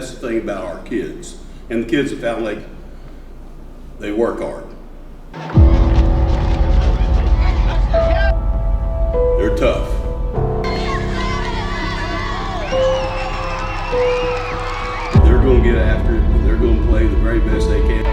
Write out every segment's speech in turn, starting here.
that's the thing about our kids. And the kids at Fountain Lake, they work hard. They're tough. They're going to get after it, and they're going to play the very best they can.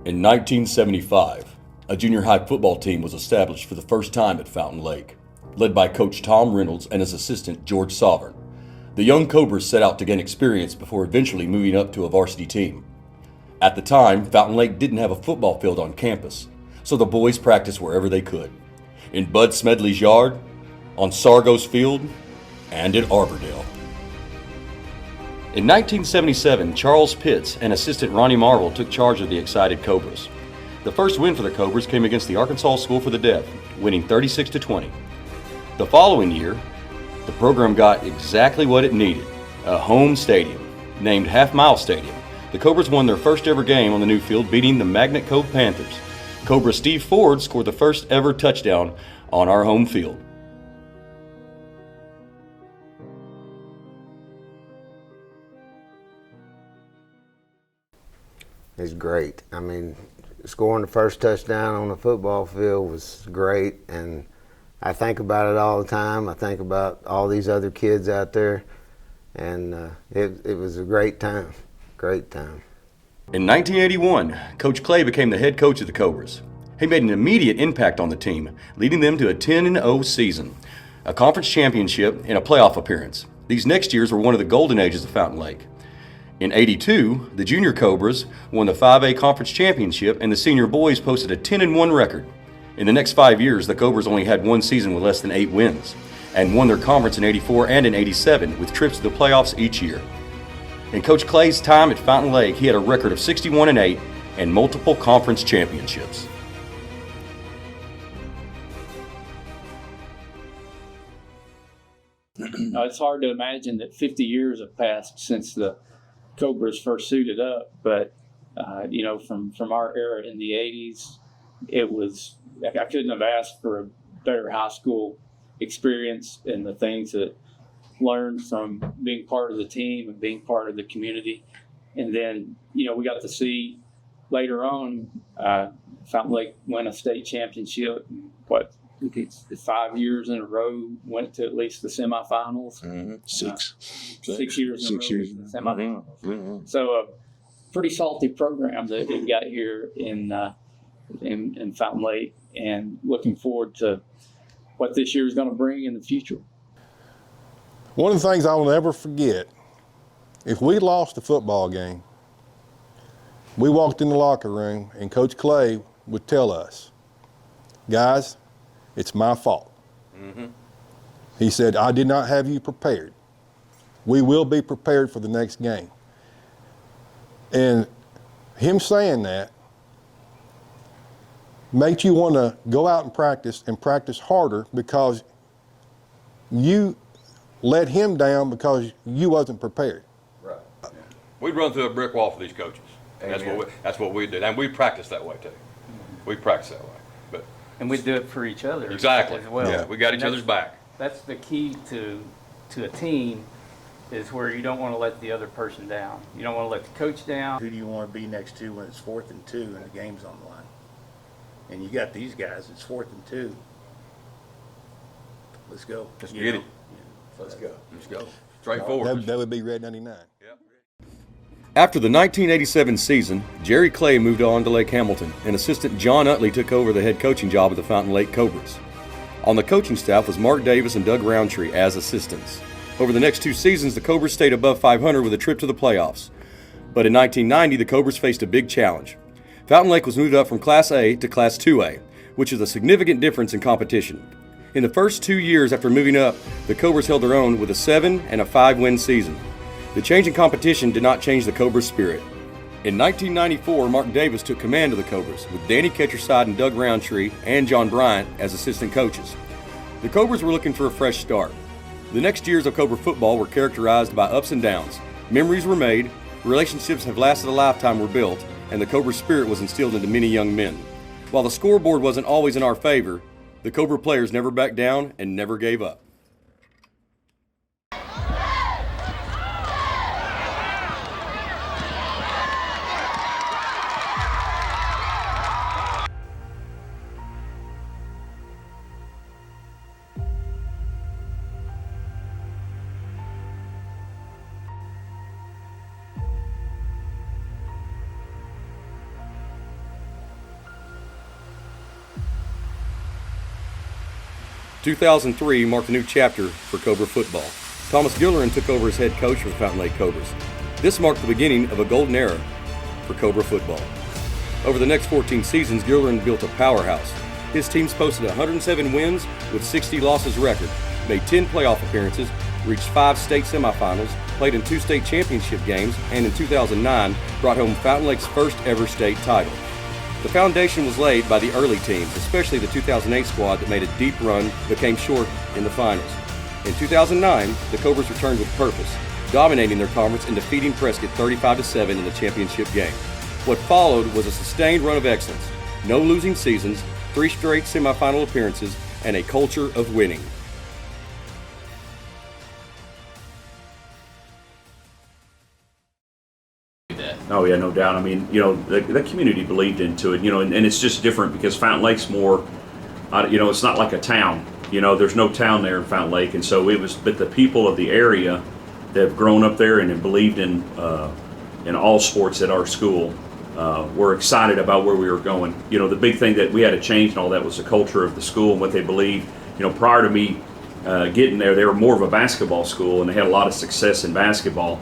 In 1975, a junior high football team was established for the first time at Fountain Lake, led by Coach Tom Reynolds and his assistant George Sovereign. The young Cobras set out to gain experience before eventually moving up to a varsity team. At the time, Fountain Lake didn't have a football field on campus, so the boys practiced wherever they could. In Bud Smedley's yard, on Sargo's field, and at Arbordale. In 1977, Charles Pitts and assistant Ronnie Marvel took charge of the excited Cobras. The first win for the Cobras came against the Arkansas School for the Deaf, winning 36-20. The following year, the program got exactly what it needed, a home stadium, named Half Mile Stadium. The Cobras won their first ever game on the new field, beating the Magnet Cove Panthers. Cobra Steve Ford scored the first ever touchdown on our home field. It's great. I mean, scoring the first touchdown on the football field was great, and I think about it all the time. I think about all these other kids out there, and it was a great time, great time. In 1981, Coach Clay became the head coach of the Cobras. He made an immediate impact on the team, leading them to a 10-0 season, a conference championship, and a playoff appearance. These next years were one of the golden ages of Fountain Lake. In '82, the junior Cobras won the 5A conference championship, and the senior boys posted a 10-1 record. In the next 5 years, the Cobras only had one season with less than 8 wins, and won their conference in '84 and in '87, with trips to the playoffs each year. In Coach Clay's time at Fountain Lake, he had a record of 61-8 and multiple conference championships. It's hard to imagine that 50 years have passed since the Cobras first suited up, but from our era in the 80s, I couldn't have asked for a better high school experience, and the things that learned from being part of the team and being part of the community. And then, we got to see later on, Fountain Lake won a state championship. What, it's 5 years in a row, went to at least the semifinals. Mm-hmm. 6 years in a row. 6 years. Semifinals. Mm-hmm. So a pretty salty program that we got here in Fountain Lake, and looking forward to what this year is going to bring in the future. One of the things I will never forget, if we lost a football game, we walked in the locker room and Coach Clay would tell us, guys, it's my fault. Mm-hmm. He said, I did not have you prepared. We will be prepared for the next game. And him saying that makes you want to go out and practice harder, because you let him down because you wasn't prepared. Right. Yeah. We'd run through a brick wall for these coaches. And that's what we did. And we practice that way too. We practice that way. But And we do it for each other exactly. as well. Yeah. We got each other's back. That's the key to a team, is where you don't want to let the other person down. You don't want to let the coach down. Who do you want to be next to when it's 4th and 2 and the game's on the line? And you got these guys, it's 4th and 2. Let's go. Let's get it. Let's go. Let's go. Straightforward. That would be Red 99. After the 1987 season, Jerry Clay moved on to Lake Hamilton, and assistant John Utley took over the head coaching job at the Fountain Lake Cobras. On the coaching staff was Mark Davis and Doug Roundtree as assistants. Over the next 2 seasons, the Cobras stayed above 500 with a trip to the playoffs. But in 1990, the Cobras faced a big challenge. Fountain Lake was moved up from Class A to Class 2A, which is a significant difference in competition. In the first 2 years after moving up, the Cobras held their own with a 7 and a 5-win season. The change in competition did not change the Cobras' spirit. In 1994, Mark Davis took command of the Cobras, with Danny Ketcherside and Doug Roundtree and John Bryant as assistant coaches. The Cobras were looking for a fresh start. The next years of Cobra football were characterized by ups and downs. Memories were made, relationships have lasted a lifetime were built, and the Cobra spirit was instilled into many young men. While the scoreboard wasn't always in our favor, the Cobra players never backed down and never gave up. "2003 marked a new chapter for Cobra football. Thomas Gilleran took over as head coach for the Fountain Lake Cobras. This marked the beginning of a golden era for Cobra football. Over the next 14 seasons, Gilleran built a powerhouse. His teams posted 107 wins with 60 losses record, made 10 playoff appearances, reached 5 state semifinals, played in 2 state championship games, and in 2009 brought home Fountain Lake's first ever state title. The foundation was laid by the early teams, especially the 2008 squad that made a deep run but came short in the finals. In 2009, the Cobras returned with purpose, dominating their conference and defeating Prescott 35-7 in the championship game. What followed was a sustained run of excellence, no losing seasons, 3 straight semifinal appearances, and a culture of winning. Oh yeah, no doubt. I mean, you know, the community believed into it, you know, and it's just different because Fountain Lake's more, you know, it's not like a town. You know, there's no town there in Fountain Lake, and so it was. But the people of the area that have grown up there and have believed in all sports at our school were excited about where we were going. You know, the big thing that we had to change and all that was the culture of the school and what they believed. You know, prior to me getting there, they were more of a basketball school, and they had a lot of success in basketball.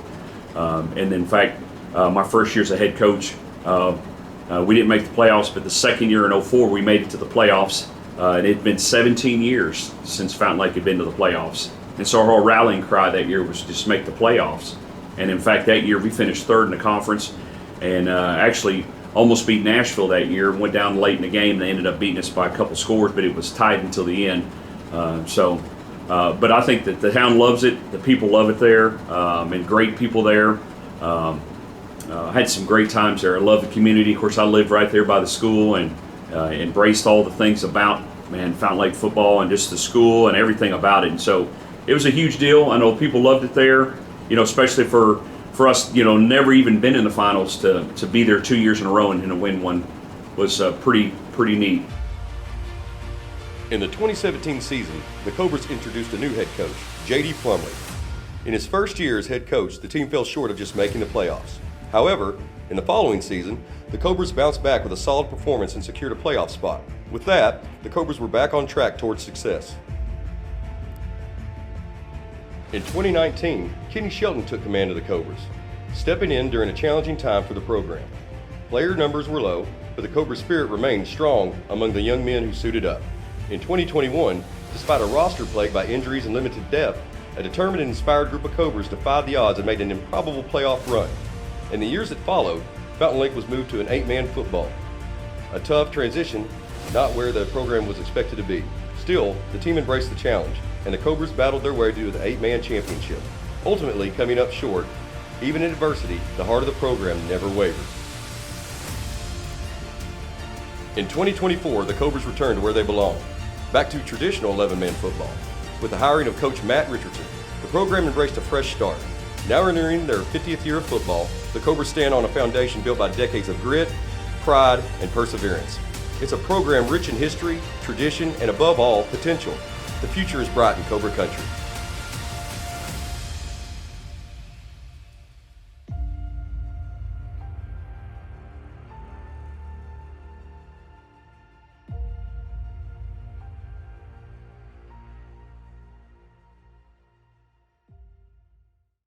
And in fact, my first year as a head coach, we didn't make the playoffs, but the second year in 2004, we made it to the playoffs. And it had been 17 years since Fountain Lake had been to the playoffs. And so our whole rallying cry that year was just make the playoffs. And in fact, that year we finished 3rd in the conference and actually almost beat Nashville that year. Went down late in the game. They ended up beating us by a couple scores, but it was tight until the end. But I think that the town loves it. The people love it there, and great people there. I had some great times there. I love the community. Of course, I lived right there by the school and embraced all the things about, Fountain Lake football and just the school and everything about it. And so it was a huge deal. I know people loved it there, you know, especially for for us, you know, never even been in the finals to be there 2 years in a row and to win one was pretty neat. In the 2017 season, the Cobras introduced a new head coach, J.D. Plumlee. In his first year as head coach, the team fell short of just making the playoffs. However, in the following season, the Cobras bounced back with a solid performance and secured a playoff spot. With that, the Cobras were back on track towards success. In 2019, Kenny Shelton took command of the Cobras, stepping in during a challenging time for the program. Player numbers were low, but the Cobra spirit remained strong among the young men who suited up. In 2021, despite a roster plagued by injuries and limited depth, a determined and inspired group of Cobras defied the odds and made an improbable playoff run. In the years that followed, Fountain Lake was moved to an 8-man football. A tough transition, not where the program was expected to be. Still, the team embraced the challenge, and the Cobras battled their way to the 8-man championship, ultimately coming up short. Even in adversity, the heart of the program never wavered. In 2024, the Cobras returned to where they belong, back to traditional 11-man football. With the hiring of Coach Matt Richardson, the program embraced a fresh start. Now entering their 50th year of football, the Cobras stand on a foundation built by decades of grit, pride, and perseverance. It's a program rich in history, tradition, and above all, potential. The future is bright in Cobra Country.